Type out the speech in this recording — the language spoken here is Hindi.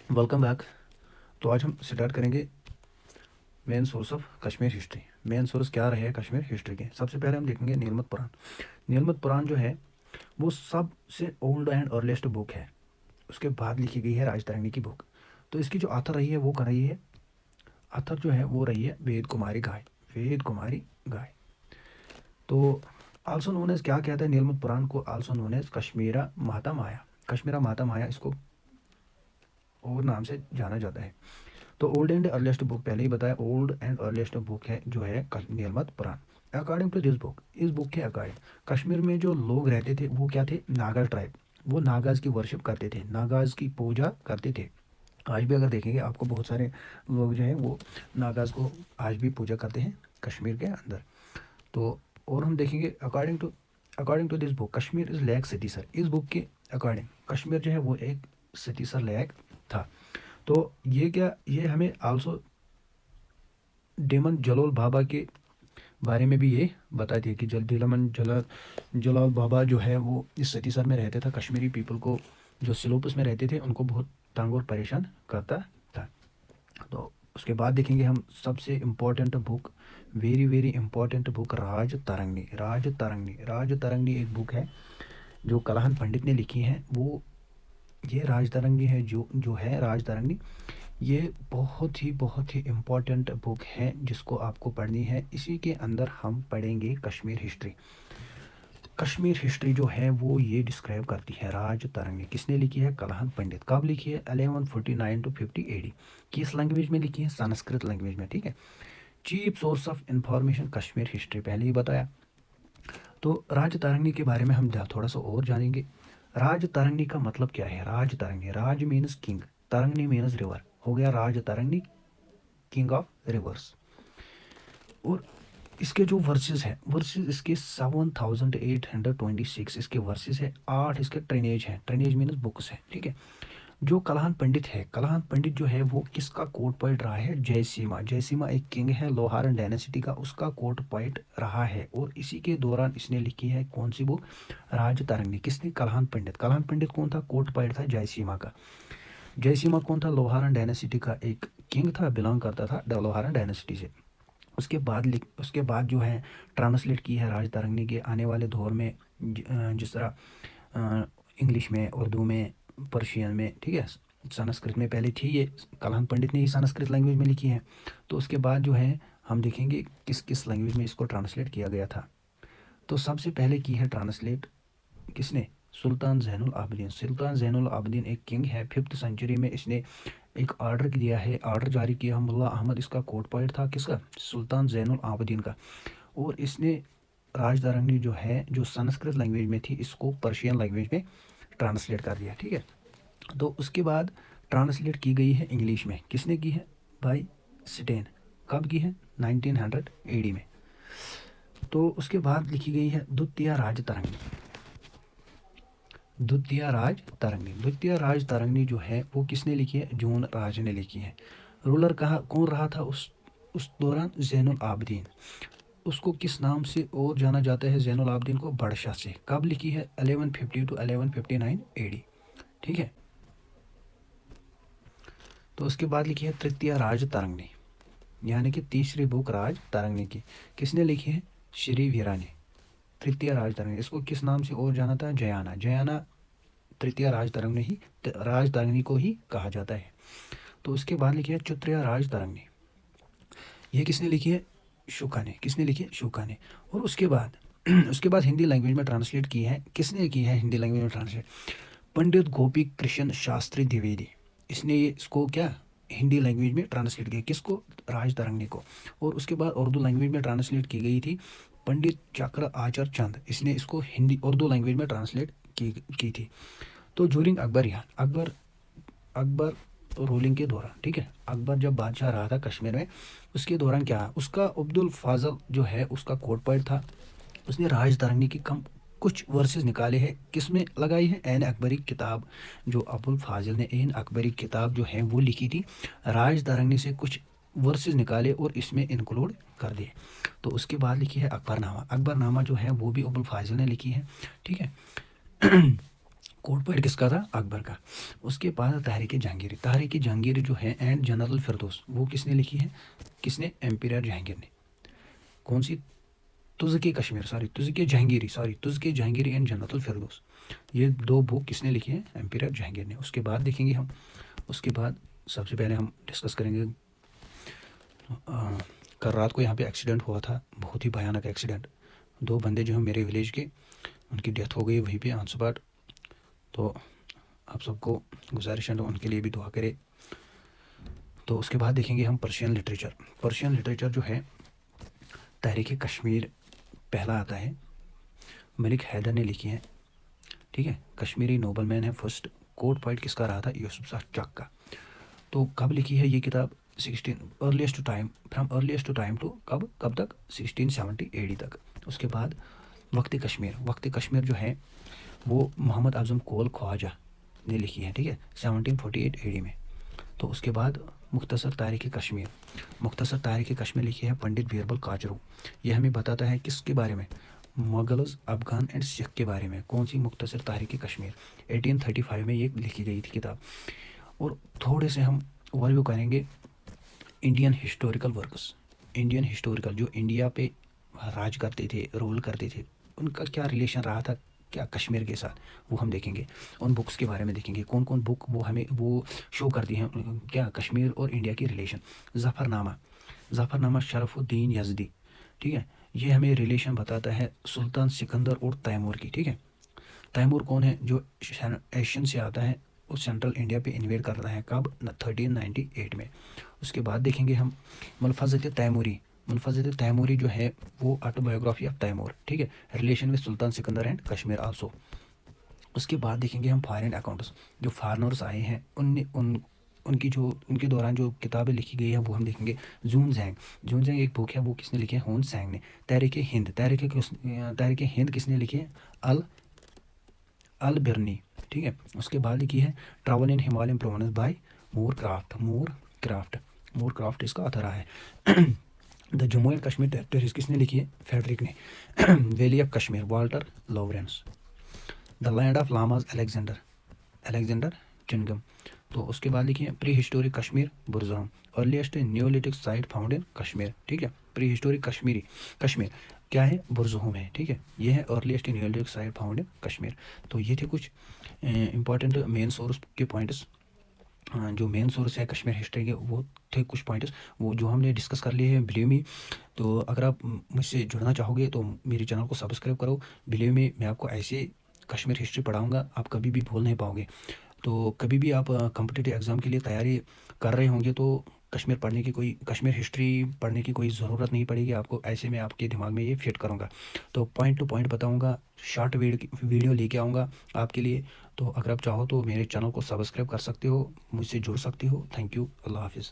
Welcome back. तो आज हम स्टार्ट करेंगे main source of Kashmir history. Main source क्या रहे हैं कश्मीर हिस्ट्री के? सबसे पहले हम देखेंगे नीलमत पुराण। नीलमत पुराण जो है वो सबसे ओल्ड एंड अर्लीस्ट बुक है। उसके बाद लिखी गई है राजतरंगी की बुक। तो इसकी जो आथर रही है वो कर रही है, आथर जो है वो रही है वेद कुमारी गाय। वेद कुमारी गाय। तो आल्सो नोन एज, क्या कहते हैं नीलमत पुराण को? आल्सो नोन एज कश्मीरा माता माया। कश्मीरा माता माया इसको और नाम से जाना जाता है। तो ओल्ड एंड अर्लीस्ट बुक पहले ही बताया, ओल्ड एंड अर्लीस्ट बुक है जो है नीलमत पुराण। अकॉर्डिंग टू दिस बुक, इस बुक के अकॉर्डिंग कश्मीर में जो लोग रहते थे वो क्या थे? नागा ट्राइब। वो नागाज की वर्शिप करते थे, नागाज की पूजा करते थे। आज भी अगर देखेंगे आपको बहुत सारे लोग जो है वो नागाज को आज भी पूजा करते हैं कश्मीर के अंदर। तो और हम देखेंगे according to this book Kashmir is lake city sir. इस बुक के अकॉर्डिंग कश्मीर जो है वो एक सिटी सर लेक था। तो ये क्या, ये हमें आल्सो डेमन जलोल बाबा के बारे में भी ये बताती है कि जलाल बाबा जो है वो इस सतीसर में रहते था। कश्मीरी पीपल को, जो सिलोपस में रहते थे, उनको बहुत तंग और परेशान करता था। तो उसके बाद देखेंगे हम सबसे important book, very very important book, Rajatarangini. Rajatarangini एक बुक है जो कलाहन पंडित ने लिखी है। वो ये राज तरंगी है, जो है राज तरंगी। ये बहुत ही इम्पॉर्टेंट बुक है जिसको आपको पढ़नी है। इसी के अंदर हम पढ़ेंगे कश्मीर हिस्ट्री। कश्मीर हिस्ट्री जो है वो ये डिस्क्राइब करती है राज तरंगी। किसने लिखी है? कलाहन पंडित। कब लिखी है? 1149 to 50 AD। किस लैंग्वेज में लिखी है? संस्कृत लैंग्वेज में, ठीक है। Cheap source of information Kashmir history पहले ही बताया। तो राज तरंगी के बारे में हम थोड़ा सा और जानेंगे। राज तरंगी का मतलब क्या है? राज तरंगी, राज मीन्स किंग, तरंगी मीन्स रिवर, हो गया राज तरंगी, किंग ऑफ रिवर्स। और इसके जो वर्सेस है, वर्सेस इसके 7826 इसके वर्सेस है। 8 इसके ट्रेनेज है, ट्रेनेज मीन्स बुक्स है, ठीक है। जो कलाहन पंडित है, कलाहन पंडित जो है वो किसका कोर्ट पोइट रहा है? जयसीमा। जयसीमा एक किंग है लोहारन डायनेसिटी का, उसका कोर्ट पोइट रहा है। और इसी के दौरान इसने लिखी है कौन सी बुक? राज तरंगी। किसने? कलाहन पंडित। कलाहन पंडित कौन था? कोर्ट पोइट था जयसीमा का। जयसीमा कौन था? लोहारन डायनेसिटी का एक किंग था, बिलोंग करता था लोहारन डायनेसिटी से। उसके बाद जो है ट्रांसलेट की है राज तरंगी के आने वाले दौर में, जिस तरह इंग्लिश में, उर्दू में, पर्शियन में, ठीक है। संस्कृत में पहले थी ये, कलाहन पंडित ने ही संस्कृत लैंग्वेज में लिखी है। तो उसके बाद जो है हम देखेंगे किस किस लैंग्वेज में इसको ट्रांसलेट किया गया था। तो सबसे पहले की है ट्रांसलेट किसने? सुल्तान ज़ैनुल आबिदीन। सुल्तान ज़ैनुल आबिदीन एक किंग है, 5th सेंचुरी में। इसने एक ऑर्डर दिया है, ऑर्डर जारी किया। मुल्ला अहमद इसका कोर्ट पॉइंट था, किसका? सुल्तान ज़ैनुल आबिदीन का। और इसने राज तरंगी जो है, जो संस्कृत लैंग्वेज में थी, इसको पर्शियन लैंग्वेज में ट्रांसलेट कर दिया, ठीक है। तो उसके बाद ट्रांसलेट की गई है इंग्लिश में। किसने की है? भाई स्टेन। कब की है? 1900 AD में। तो उसके बाद लिखी गई है द्वितीय राज तरंगी। द्वितीय राज तरंगी, द्वितीय राज तरंगी जो है वो किसने लिखी है? जून राज ने लिखी है। रूलर कहा कौन रहा था उस दौरान? ज़ैनुल आबिदीन। उसको किस नाम से और जाना जाता है ज़ैनुल आबिदीन को? बादशाह से। कब लिखी है? 1150 to 1159 AD, ठीक है। तो उसके बाद लिखी है तृतीय राज तरंगी, यानी कि तीसरी बुक राज तरंगी की। किसने लिखी है? श्री वीरा ने। तृतीय राज तरंगी, इसको किस नाम से और जाना था? जयाना। जयाना तृतीय राज तरंगी को ही कहा जाता है। तो उसके बाद लिखी है चतुर्थी राज तरंगी। ये किसने लिखी है? शुका ने। किसने लिखी है? शुका ने। और उसके बाद उसके बाद हिंदी लैंग्वेज में ट्रांसलेट की है। किसने की है हिंदी लैंग्वेज में ट्रांसलेट? पंडित गोपी कृष्ण शास्त्री द्विवेदी। इसने ये इसको क्या हिंदी लैंग्वेज में ट्रांसलेट किया। किसको? राज तरंगी को। और उसके बाद उर्दू लैंग्वेज में ट्रांसलेट की गई थी पंडित चक्र आचार चंद। इसने इसको हिंदी उर्दू लैंग्वेज में ट्रांसलेट की थी। तो जूरिंग अकबर रूलिंग के दौरान, ठीक है, अकबर जब बादशाह रहा था कश्मीर में, उसके दौरान क्या है? उसका अब्दुल फाजल जो है उसका कोर्ट पॉइंट था। उसने राज तरंगी की कम कुछ वर्सेस निकाले हैं। किसमें लगाई है? एन अकबरी किताब। जो अबुल फाजिल ने एन अकबरी किताब जो है वो लिखी थी, राज तरंगी से कुछ वर्सेस निकाले और इसमें इंक्लूड कर दिए। तो उसके बाद लिखी है अकबरनामा। अकबरनामा जो है वो भी अबुल फाजिल ने लिखी है, ठीक है। कोट पॉइंट किसका था? अकबर का। उसके बाद तहरीक जहांगीरी जो है एंड जनरल फिरदौस, वो किसने लिखी है? किसने? एम्पियर जहांगीर ने। कौन सी? तुज़्क़े जहांगीरी एंड जनरल फिरदौस, ये 2 बुक किसने लिखी है? एम्पियर जहांगीर ने। उसके बाद देखेंगे हम, उसके बाद सबसे पहले हम डिस्कस करेंगे कल रात को यहाँ पे एक्सीडेंट हुआ था, बहुत ही भयानक एक्सीडेंट। 2 बंदे जो हैं मेरे विलेज के, उनकी डेथ हो गई वहीं पे ऑन स्पॉट। तो आप सबको गुजारिश है तो उनके लिए भी दुआ करें। तो उसके बाद देखेंगे हम पर्शियन लिटरेचर जो है, तहरीक कश्मीर पहला आता है, मलिक हैदर ने लिखी है, ठीक है। कश्मीरी नोबलमैन है फर्स्ट। कोट पॉइंट किसका रहा था? यूसुफ शाह चक का। तो कब लिखी है ये किताब? अर्लीस्ट टाइम टू कब तक? 1670 AD तक। उसके बाद वक्त कश्मीर जो है वो मोहम्मद आज़म कोल ख्वाजा ने लिखी है, ठीक है, 1748 AD में। तो उसके बाद मुख्तसर तारीख़ कश्मीर लिखी है पंडित बीरबल काचरू। ये हमें बताता है किसके बारे में? मुगल्स, अफगान एंड सिख के बारे में। कौन सी? मुख्तसर तारीख़ कश्मीर, 1835 में ये लिखी गई थी किताब। और थोड़े से हम ओवरव्यू करेंगे इंडियन हिस्टोरिकल जो इंडिया पे राज करते थे, रूल करते थे, उनका क्या रिलेशन रहा था क्या कश्मीर के साथ, वो हम देखेंगे। उन बुक्स के बारे में देखेंगे, कौन कौन बुक वो हमें वो शो करती हैं क्या कश्मीर और इंडिया की रिलेशन। ज़फ़रनामा शरफुद्दीन यज़दी, ठीक है, ये हमें रिलेशन बताता है सुल्तान सिकंदर और तैमूर की, ठीक है। तैमूर कौन है? जो एशियन से आता है और सेंट्रल इंडिया पे इन्वेड करता है, कब? 1398 में। उसके बाद देखेंगे हम मुल्फ़ज़त तैमूरी जो है वो ऑटोबायोग्राफी ऑफ तैमूर, ठीक है, relation with Sultan Sikandar and Kashmir also. उसके बाद देखेंगे हम फॉरेन अकाउंट्स, जो फॉरनर्स आए हैं उनके दौरान जो किताबें लिखी गई है वो हम देखेंगे। जूनजैंग एक बुक है, वो किसने लिखी है? होन सैंग ने। तहरीक हिंद किसने लिखी है? अल बिरनी, ठीक है। उसके बाद लिखी है travel in Himalayan province by Moorcroft इसका ऑथर है। The Jammu and Kashmir territories किसने लिखी है? फेडरिक ने। Valley of Kashmir, Walter Lawrence. The land of lamas, Alexander Cunningham. तो उसके बाद लिखिए prehistoric Kashmir, Burzahom. Earliest neolithic site found in Kashmir, ठीक है। प्री हिस्टोरिक कश्मीर क्या है? बुरज़ाम है, ठीक है। ये है earliest neolithic site found in Kashmir. तो ये थे कुछ इंपॉर्टेंट मेन सोर्स के पॉइंट्स, जो मेन सोर्स है कश्मीर हिस्ट्री के, वो थे कुछ पॉइंट्स वो जो हमने डिस्कस कर लिए हैं। बिलीव मी, तो अगर आप मुझसे जुड़ना चाहोगे तो मेरे चैनल को सब्सक्राइब करो। बिलीव मी, मैं आपको ऐसे कश्मीर हिस्ट्री पढ़ाऊँगा, आप कभी भी भूल नहीं पाओगे। तो कभी भी आप कॉम्पिटिटिव एग्ज़ाम के लिए तैयारी कर रहे होंगे तो कश्मीर हिस्ट्री पढ़ने की कोई ज़रूरत नहीं पड़ेगी आपको। ऐसे में आपके दिमाग में ये फिट करूँगा, तो पॉइंट टू पॉइंट बताऊँगा, शॉर्ट वीडियो लेके आऊँगा आपके लिए। तो अगर आप चाहो तो मेरे चैनल को सब्सक्राइब कर सकते हो, मुझसे जुड़ सकते हो। थैंक यू, अल्लाह हाफिज़।